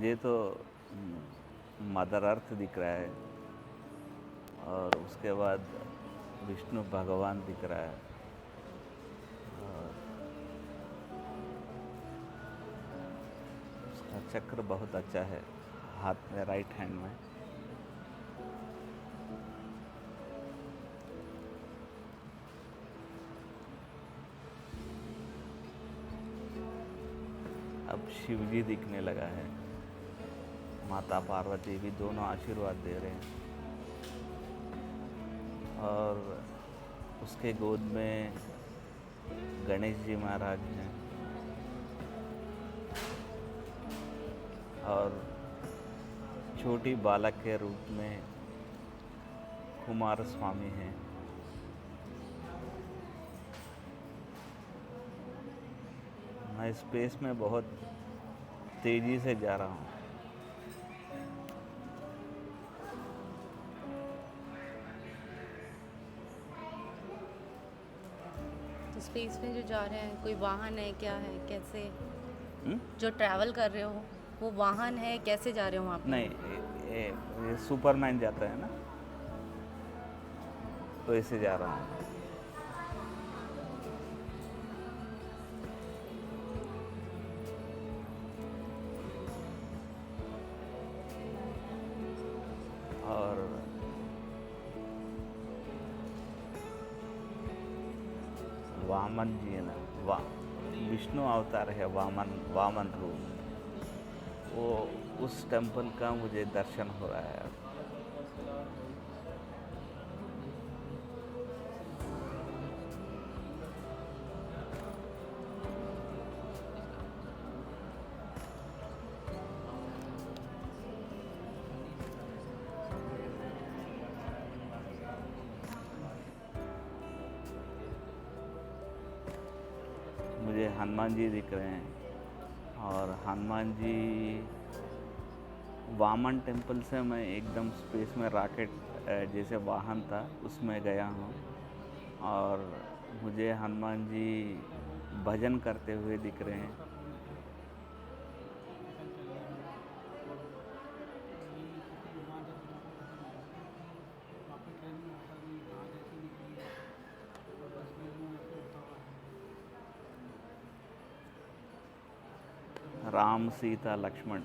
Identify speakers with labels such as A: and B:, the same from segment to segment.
A: मुझे तो mother earth दिख रहा है और उसके बाद विष्णु भगवान दिख रहा है और उसका चक्र बहुत अच्छा है हाथ में, राइट हैंड में। अब शिव जी दिखने लगा है, माता पार्वती भी दोनों आशीर्वाद दे रहे हैं और उसके गोद में गणेश जी महाराज हैं और छोटी बालक के रूप में कुमार स्वामी हैं। मैं स्पेस में बहुत तेज़ी से जा रहा हूँ।
B: तो स्पेस में जो जा रहे हैं, कोई वाहन है, क्या है, कैसे?
A: हुँ?
B: जो ट्रैवल कर रहे हो वो वाहन है, कैसे जा रहे हो वहाँ पे?
A: नहीं, ये सुपरमैन जाता है ना, तो ऐसे जा रहा हूँ। और वामन जी है ना, विष्णु अवतार है, वामन रूप, वो उस टेम्पल का मुझे दर्शन हो रहा है। मुझे हनुमान जी दिख रहे हैं और हनुमान जी वामन टेम्पल से मैं एकदम स्पेस में रॉकेट जैसे वाहन था उसमें गया हूँ और मुझे हनुमान जी भजन करते हुए दिख रहे हैं। राम, सीता, लक्ष्मण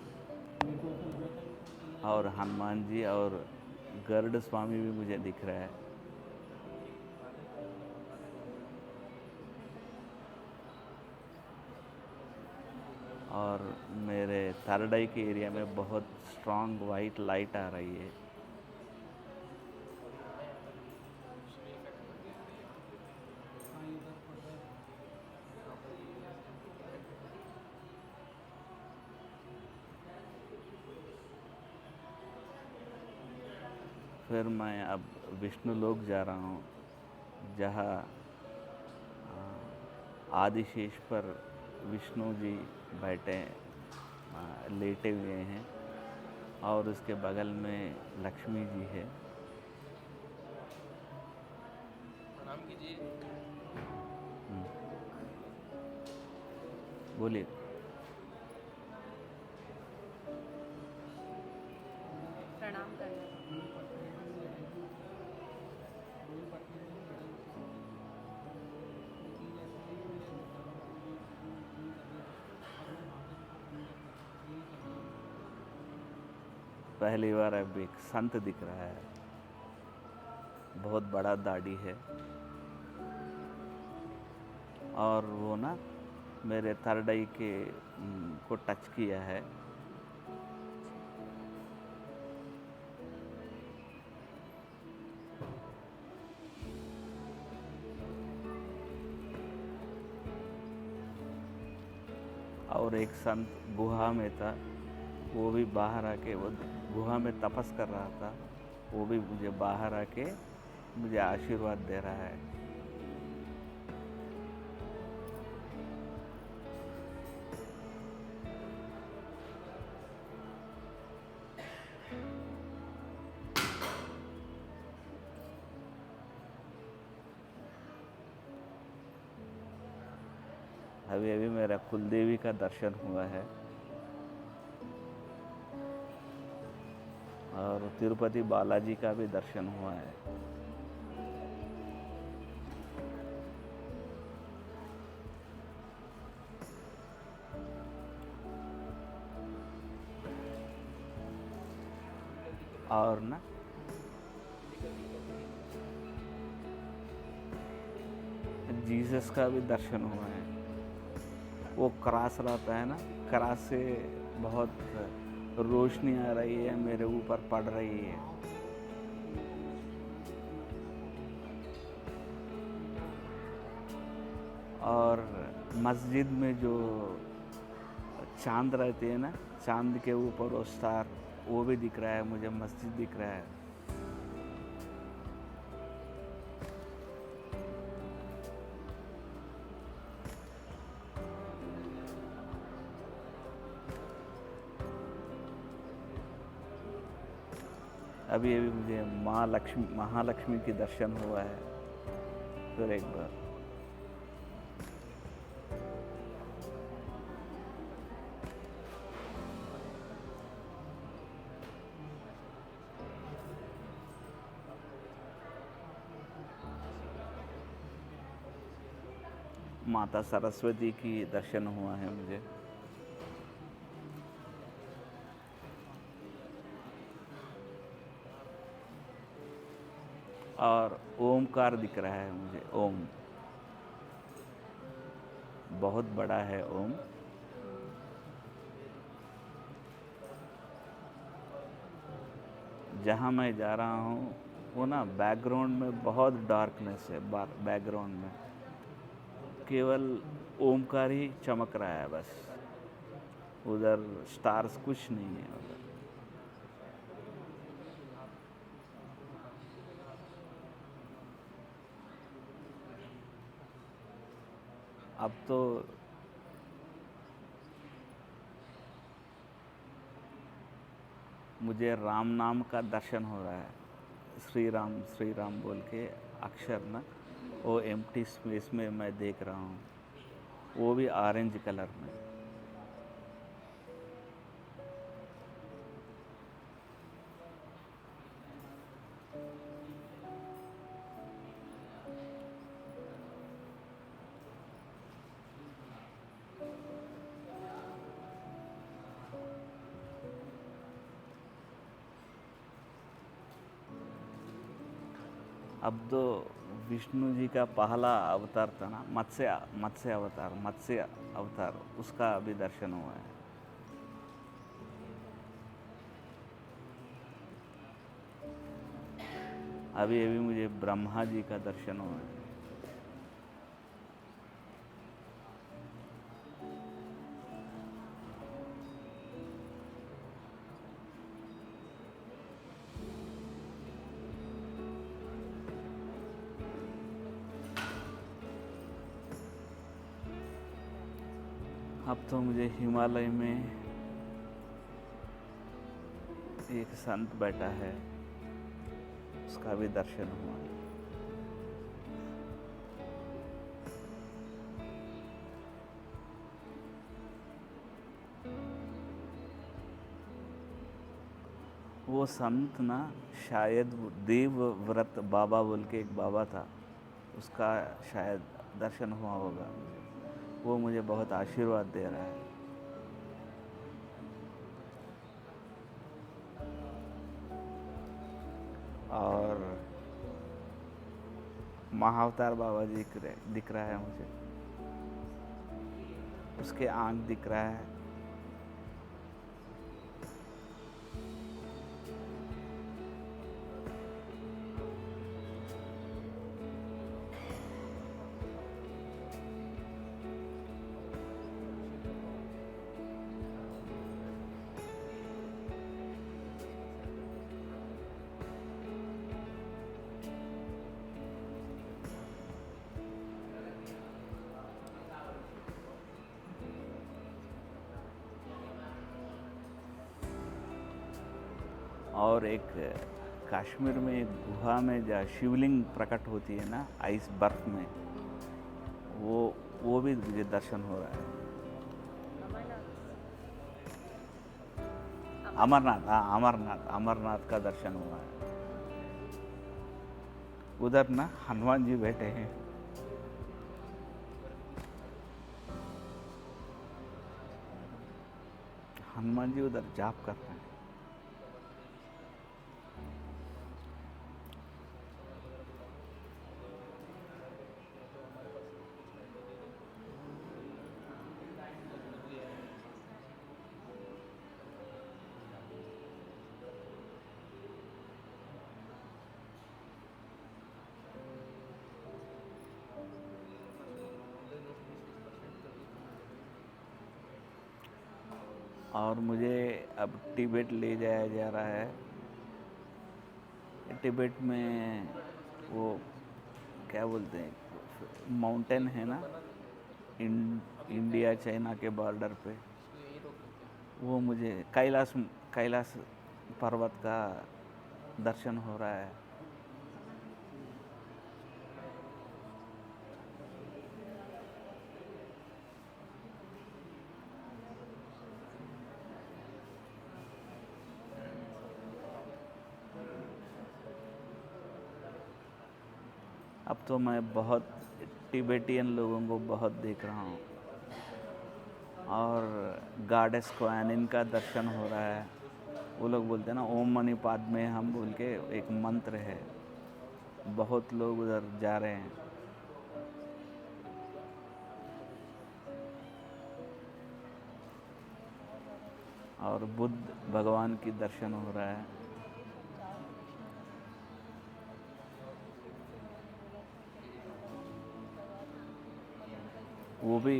A: और हनुमान जी और गरुड़ स्वामी भी मुझे दिख रहा है। और मेरे थर्ड आई के एरिया में बहुत स्ट्रॉन्ग वाइट लाइट आ रही है। फिर मैं अब विष्णु लोक जा रहा हूँ, जहाँ आदिशेष पर विष्णु जी बैठे लेटे हुए हैं और उसके बगल में लक्ष्मी जी है।
C: प्रणाम कीजिए।
A: बोलिए।
B: प्रणाम करना है।
A: पहली बार अब एक संत दिख रहा है, बहुत बड़ा दाढ़ी है और वो ना मेरे थर्ड आई के को टच किया है। और एक संत गुहा में था, वो भी बाहर आके वो गुहा में तपस कर रहा था, वो भी मुझे बाहर आके मुझे आशीर्वाद दे रहा है। अभी अभी मेरा कुलदेवी का दर्शन हुआ है। और तिरुपति बालाजी का भी दर्शन हुआ है। और ना जीसस का भी दर्शन हुआ है। वो क्रॉस रहता है ना, क्रॉस से बहुत रोशनी आ रही है, मेरे ऊपर पड़ रही है। और मस्जिद में जो चांद रहती है ना, चांद के ऊपर वो स्टार, वो भी दिख रहा है मुझे, मस्जिद दिख रहा है। अभी अभी मुझे महालक्ष्मी की दर्शन हुआ है फिर एक बार। माता सरस्वती की दर्शन हुआ है मुझे। और ओमकार दिख रहा है मुझे, ओम बहुत बड़ा है ओम। जहाँ मैं जा रहा हूँ वो ना बैकग्राउंड में बहुत डार्कनेस है, बैकग्राउंड में केवल ओमकार ही चमक रहा है बस, उधर स्टार्स कुछ नहीं है उधर। अब तो मुझे राम नाम का दर्शन हो रहा है। श्री राम बोल के अक्षर ना, वो एम्प्टी स्पेस में मैं देख रहा हूँ, वो भी ऑरेंज कलर में। अब तो विष्णु जी का पहला अवतार था ना, मत्स्य अवतार, उसका अभी दर्शन हुआ है। अभी अभी मुझे ब्रह्मा जी का दर्शन हुआ है। अब तो मुझे हिमालय में एक संत बैठा है, उसका भी दर्शन हुआ। वो संत ना शायद देवव्रत बाबा बोल के एक बाबा था, उसका शायद दर्शन हुआ होगा मुझे। वो मुझे बहुत आशीर्वाद दे रहा है। और महाअवतार बाबा जी दिख रहा है मुझे, उसके आँख दिख रहा है। और एक कश्मीर में एक गुहा में जहाँ शिवलिंग प्रकट होती है ना, आइस बर्फ में, वो भी मुझे दर्शन हो रहा है। अमरनाथ, हाँ अमरनाथ, अमरनाथ का दर्शन हुआ है। उधर ना हनुमान जी बैठे हैं। हनुमान जी उधर जाप कर रहे हैं। और मुझे अब तिब्बत ले जाया जा रहा है। तिब्बत में वो क्या बोलते हैं, माउंटेन है ना, इंडिया चाइना के बॉर्डर पे, वो मुझे कैलाश कैलाश पर्वत का दर्शन हो रहा है। अब तो मैं बहुत तिब्बतियन लोगों को बहुत देख रहा हूँ। और गॉडेस क्वानिन का दर्शन हो रहा है। वो लोग बोलते हैं ना ओम मणि पादमे हम बोल के एक मंत्र है, बहुत लोग उधर जा रहे हैं। और बुद्ध भगवान की दर्शन हो रहा है। वो भी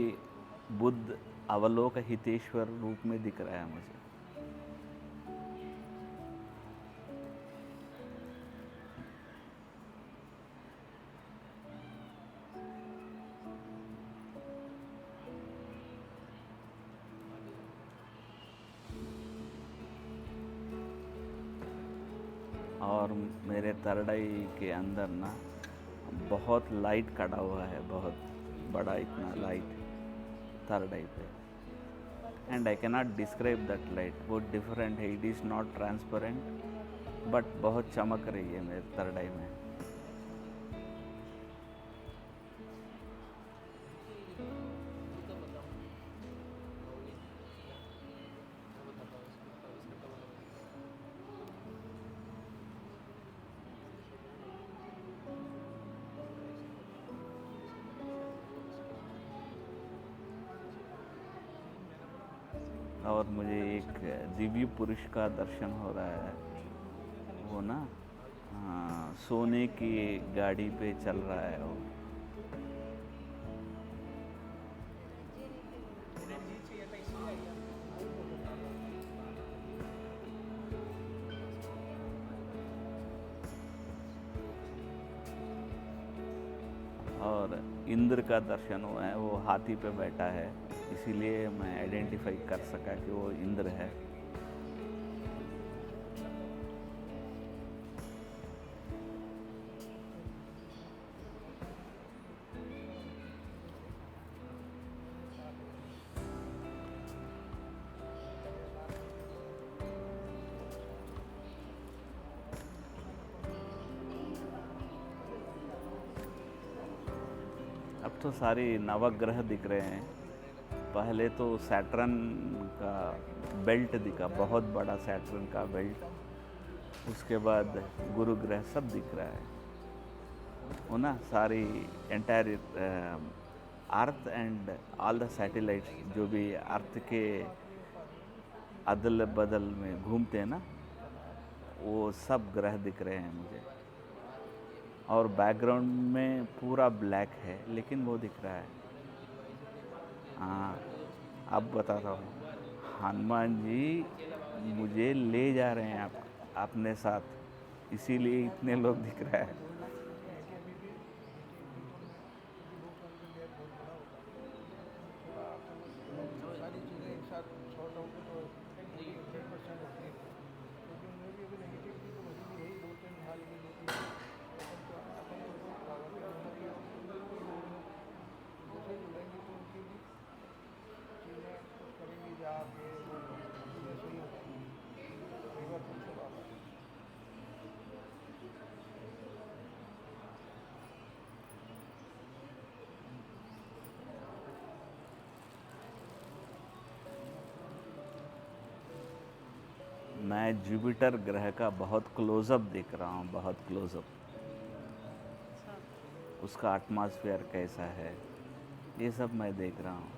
A: बुद्ध अवलोक हितेश्वर रूप में दिख रहा है मुझे। और मेरे तरड़ाई के अंदर ना बहुत लाइट खड़ा हुआ है, बहुत बड़ा इतना लाइट तरड़ाई पे। And I cannot describe that light. वो डिफरेंट है, it is not transparent, but बहुत चमक रही है मेरे तरड़ाई में। और मुझे एक दिव्य पुरुष का दर्शन हो रहा है। वो ना सोने की गाड़ी पे चल रहा है वो। और इंद्र का दर्शन हुआ है, वो हाथी पे बैठा है, इसीलिए मैं आइडेंटिफाई कर सका कि वो इंद्र है। अब तो सारी नवग्रह दिख रहे हैं। पहले तो सैटर्न का बेल्ट दिखा, बहुत बड़ा सैटर्न का बेल्ट। उसके बाद गुरु ग्रह सब दिख रहा है। वो ना सारी entire earth and all the satellites जो भी अर्थ के अदल बदल में घूमते हैं ना, वो सब ग्रह दिख रहे हैं मुझे। और बैकग्राउंड में पूरा ब्लैक है, लेकिन वो दिख रहा है। हाँ, अब बताता हूँ। हनुमान जी मुझे ले जा रहे हैं अपने साथ, इसीलिए इतने लोग दिख रहे हैं।
C: सारी चीज़ें एक साथ सॉर्ट आउट तो 100% होती है। क्योंकि उन्हें भी अभी नेगेटिविटी तो बची भी वही 2-3 साल की जो थी। अपन तो दूसरे जुड़ेंगे तो उनकी भी चीज़ें कुछ करेंगी जाके, वो चीज़ें सही हो जाएंगी।
A: मैं जुपिटर ग्रह का बहुत क्लोजअप देख रहा हूँ, बहुत क्लोजअप।
B: अच्छा।
A: उसका एटमॉस्फेयर कैसा है, ये सब मैं देख रहा हूँ।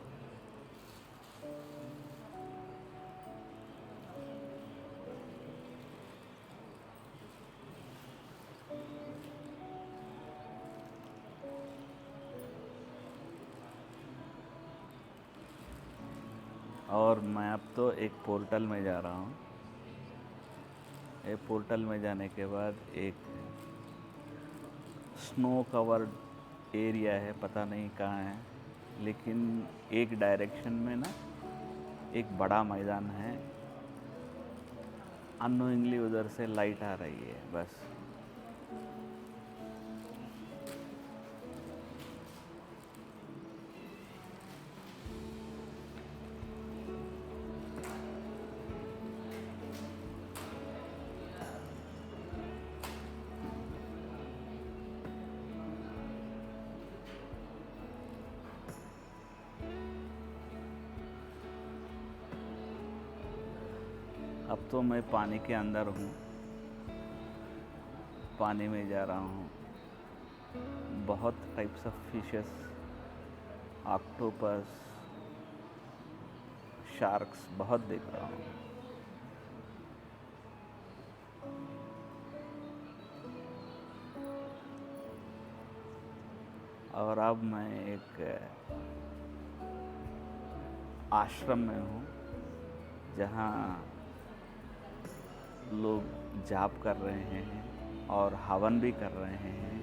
A: और मैं अब तो एक पोर्टल में जा रहा हूँ। एक पोर्टल में जाने के बाद एक स्नो कवर्ड एरिया है, पता नहीं कहाँ है, लेकिन एक डायरेक्शन में ना एक बड़ा मैदान है। अननोइंगली उधर से लाइट आ रही है बस। अब तो मैं पानी के अंदर हूँ, पानी में जा रहा हूँ। बहुत types of fishes, octopus, sharks बहुत देख रहा हूँ। और अब मैं एक आश्रम में हूँ जहाँ लोग जाप कर रहे हैं और हवन भी कर रहे हैं।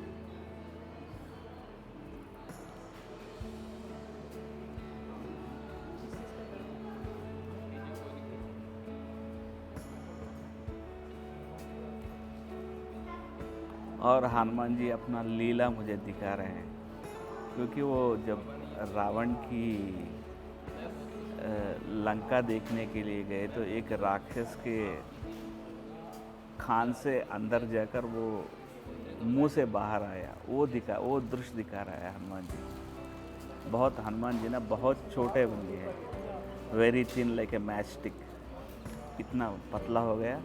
A: और हनुमान जी अपना लीला मुझे दिखा रहे हैं, क्योंकि वो जब रावण की लंका देखने के लिए गए तो एक राक्षस के खान से अंदर जाकर वो मुंह से बाहर आया, वो दृश्य दिखा रहा है हनुमान जी। बहुत हनुमान जी ना बहुत छोटे बन गए हैं, very thin like a match stick, इतना पतला हो गया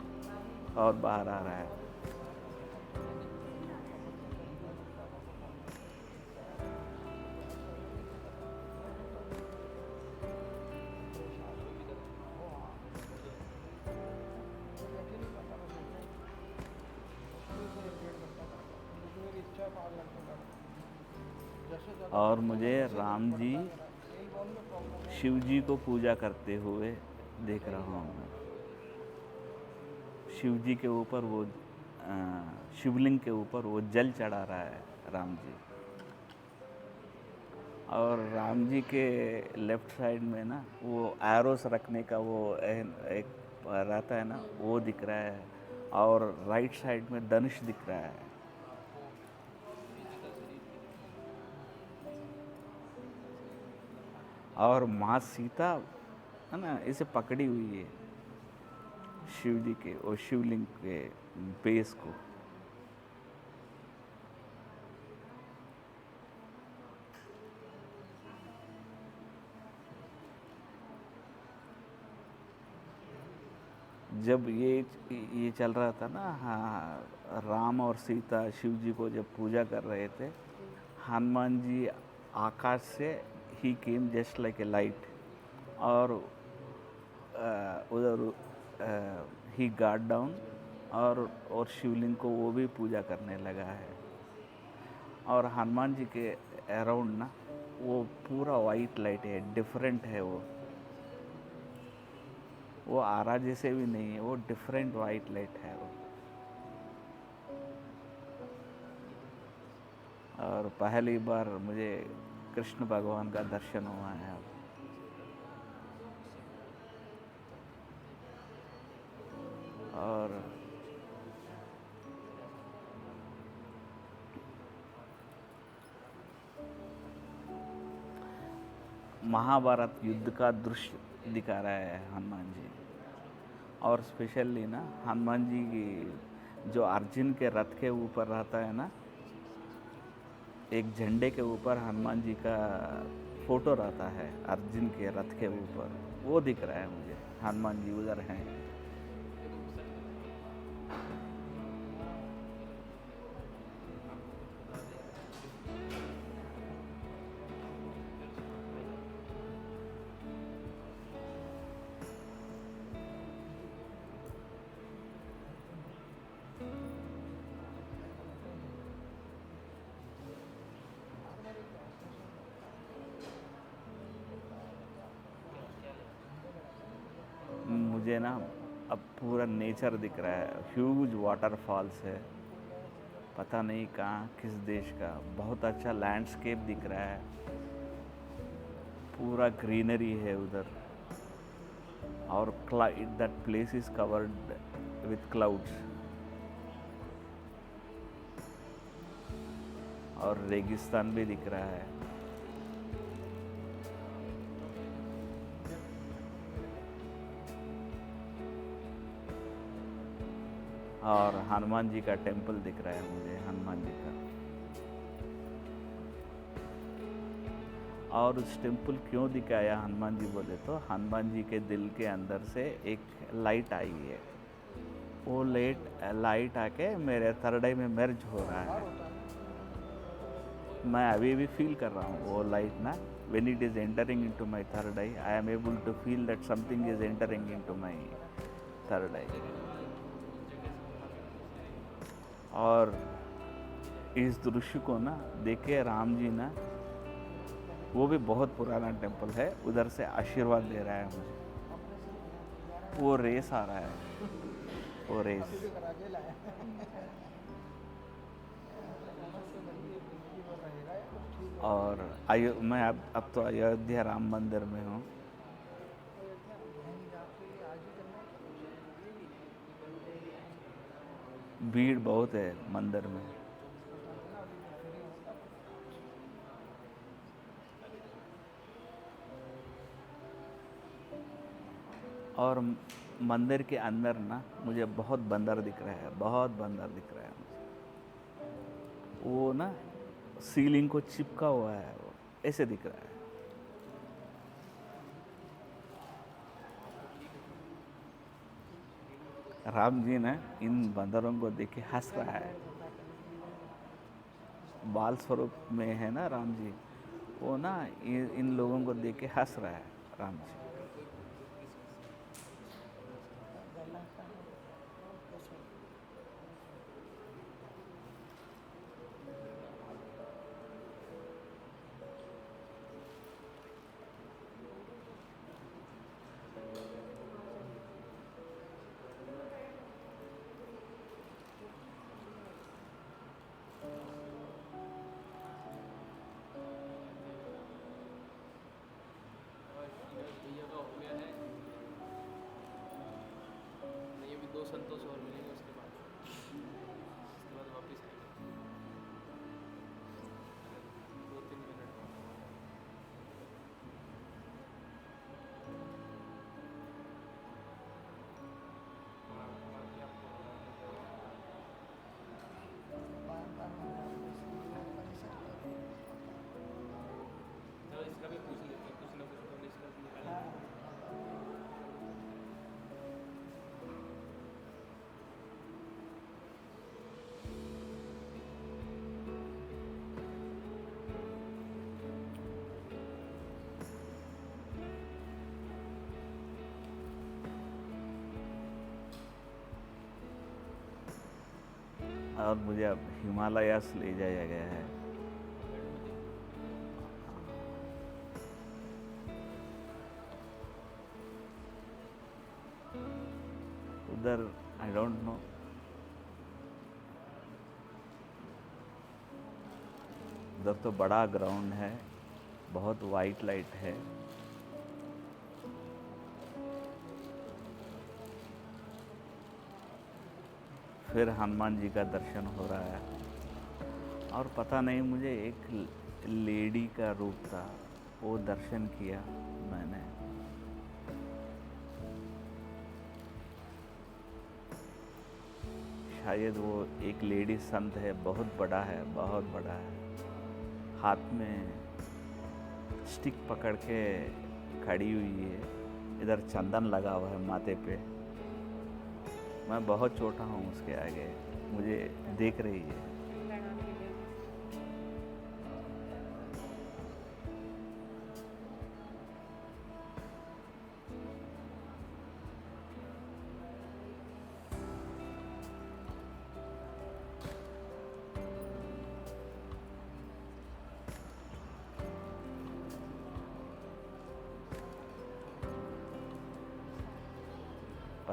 A: और बाहर आ रहा है। और मुझे राम जी शिव जी को पूजा करते हुए देख रहा हूँ। शिव जी के ऊपर वो शिवलिंग के ऊपर वो जल चढ़ा रहा है राम जी। और राम जी के लेफ्ट साइड में ना वो एरोस रखने का वो एक रहता है ना, वो दिख रहा है। और राइट साइड में धनुष दिख रहा है। और माँ सीता है ना, इसे पकड़ी हुई है शिव जी के और शिवलिंग के बेस को। जब ये चल रहा था ना, हाँ, राम और सीता शिव जी को जब पूजा कर रहे थे, हनुमान जी आकाश से ही came just like a light, और उधर ही गार्ड डाउन और शिवलिंग को वो भी पूजा करने लगा है। और हनुमान जी के अराउंड ना वो पूरा वाइट लाइट है, डिफरेंट है वो आरा जैसे भी नहीं है, वो डिफरेंट वाइट लाइट है वो। और पहली बार मुझे कृष्ण भगवान का दर्शन हुआ है अब। और महाभारत युद्ध का दृश्य दिखा रहा है हनुमान जी। और स्पेशली ना हनुमान जी की जो अर्जुन के रथ के ऊपर रहता है ना, एक झंडे के ऊपर हनुमान जी का फोटो रहता है अर्जुन के रथ के ऊपर, वो दिख रहा है मुझे। हनुमान जी उधर हैं। मुझे ना अब पूरा नेचर दिख रहा है, ह्यूज वाटरफॉल्स है, पता नहीं कहाँ किस देश का, बहुत अच्छा लैंडस्केप दिख रहा है, पूरा ग्रीनरी है उधर, और that place is covered with clouds, और रेगिस्तान भी दिख रहा है। और हनुमान जी का टेम्पल दिख रहा है मुझे, हनुमान जी का। और उस टेम्पल क्यों दिखाया हनुमान जी बोले तो हनुमान जी के दिल के अंदर से एक लाइट आई है, वो लाइट आके मेरे थर्ड आई में मर्ज हो रहा है। मैं अभी भी फील कर रहा हूँ वो लाइट ना, when it is entering into my third eye, I am able to feel that something is entering into my third eye. और इस दृश्य को ना देखे राम जी ना, वो भी बहुत पुराना टेम्पल है, उधर से आशीर्वाद दे रहा है मुझे। वो रेस आ रहा है, वो रेस। और मैं अब तो अयोध्या राम मंदिर में हूँ। भीड़ बहुत है मंदिर में। और मंदिर के अंदर ना मुझे बहुत बंदर दिख रहा है, बहुत बंदर दिख रहा है मुझे। वो ना सीलिंग को चिपका हुआ है, वो ऐसे दिख रहा है। राम जी ना इन बंदरों को देख के हंस रहा है। बाल स्वरूप में है ना राम जी, वो ना इन लोगों को देख के हंस रहा है राम जी।
D: भैया का हो गया है, ये भी 2 संतोष और मिलेंगे उसके बाद वापस आएंगे 2-3 मिनट। तो इसका भी पूछ लेते हैं, कुछ ना कुछ तो इसका निकालेंगे।
A: और मुझे अब हिमालयास ले जाया गया है। उधर आई डोंट नो, उधर तो बड़ा ग्राउंड है, बहुत वाइट लाइट है। फिर हनुमान जी का दर्शन हो रहा है। और पता नहीं, मुझे एक लेडी का रूप था, वो दर्शन किया मैंने। शायद वो एक लेडी संत है, बहुत बड़ा है, बहुत बड़ा है। हाथ में स्टिक पकड़ के खड़ी हुई है, इधर चंदन लगा हुआ है माथे पे। मैं बहुत छोटा हूँ उसके आगे, मुझे देख रही है।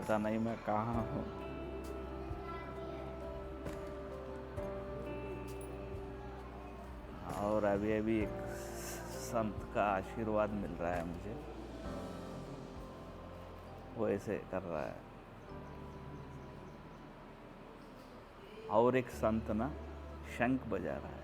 A: पता नहीं मैं कहाँ हूँ। और अभी अभी एक संत का आशीर्वाद मिल रहा है मुझे, वो ऐसे कर रहा है। और एक संत ना शंख बजा रहा है।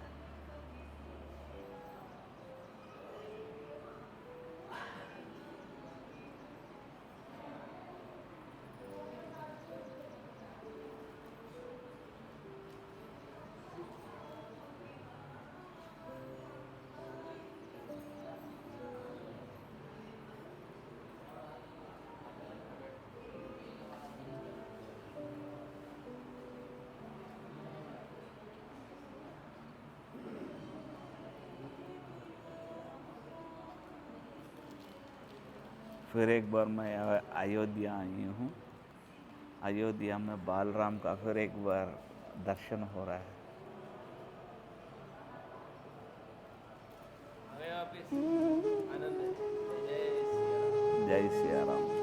A: फिर एक बार मैं अयोध्या आई हूँ। अयोध्या में बालराम का फिर एक बार दर्शन हो रहा है।
D: आ गए वापिस। आनंद है। जय सिया राम।
A: जय सिया राम।